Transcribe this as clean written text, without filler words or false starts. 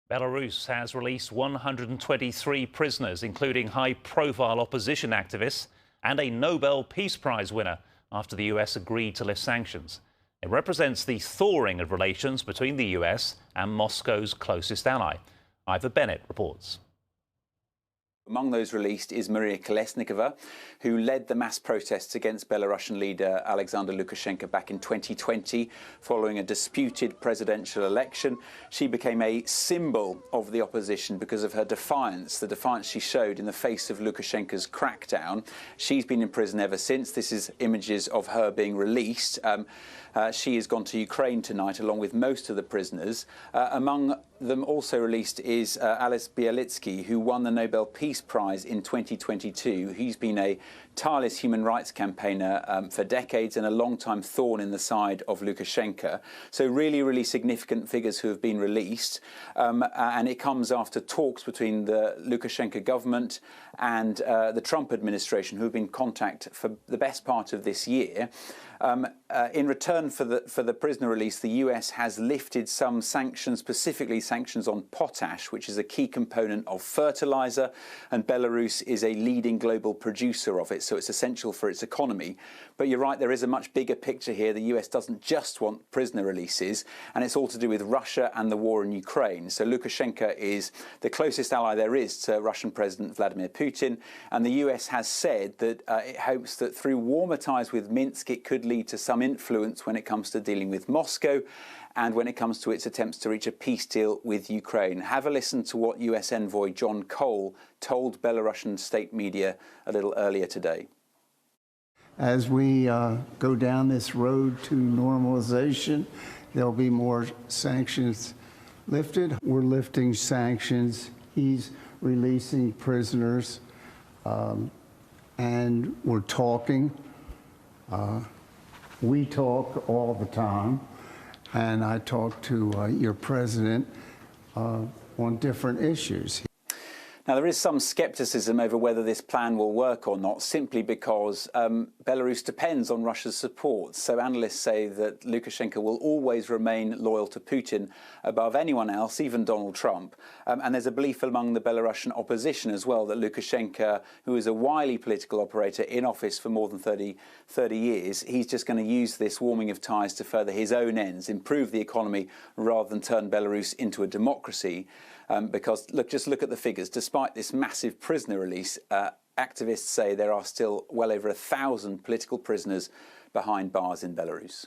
Belarus has released 123 prisoners, including high-profile opposition activists and a Nobel Peace Prize winner, after the US agreed to lift sanctions. It represents the thawing of relations between the US and Moscow's closest ally. Ivor Bennett reports. Among those released is Maria Kolesnikova, who led the mass protests against Belarusian leader Alexander Lukashenko back in 2020 following a disputed presidential election. She became a symbol of the opposition because of her defiance, the defiance she showed in the face of Lukashenko's crackdown. She's been in prison ever since. This is images of her being released. She has gone to Ukraine tonight, along with most of the prisoners. Among them also released is Ales Bialitsky, who won the Nobel Peace Prize in 2022. He's been a tireless human rights campaigner for decades and a long-time thorn in the side of Lukashenko. So really significant figures who have been released. And it comes after talks between the Lukashenko government and the Trump administration, who have been in contact for the best part of this year. In return for the prisoner release, the US has lifted some sanctions, specifically sanctions on potash, which is a key component of fertilizer, and Belarus is a leading global producer of it, so it's essential for its economy. But you're right, there is a much bigger picture here. The US doesn't just want prisoner releases, and it's all to do with Russia and the war in Ukraine. So Lukashenko is the closest ally there is to Russian President Vladimir Putin, and the US has said that it hopes that through warmer ties with Minsk, it could lead to some influence when it comes to dealing with Moscow and when it comes to its attempts to reach a peace deal with Ukraine. Have a listen to what US envoy John Cole told Belarusian state media a little earlier today. As we go down this road to normalization, there'll be more sanctions lifted. We're lifting sanctions. He's releasing prisoners, and we're talking. We talk all the time, and I talk to your president on different issues. Now, there is some skepticism over whether this plan will work or not, simply because Belarus depends on Russia's support. So analysts say that Lukashenko will always remain loyal to Putin above anyone else, even Donald Trump. And there's a belief among the Belarusian opposition as well that Lukashenko, who is a wily political operator in office for more than 30 years, he's just going to use this warming of ties to further his own ends, improve the economy rather than turn Belarus into a democracy. Because just look at the figures. Despite this massive prisoner release, activists say there are still well over 1,000 political prisoners behind bars in Belarus.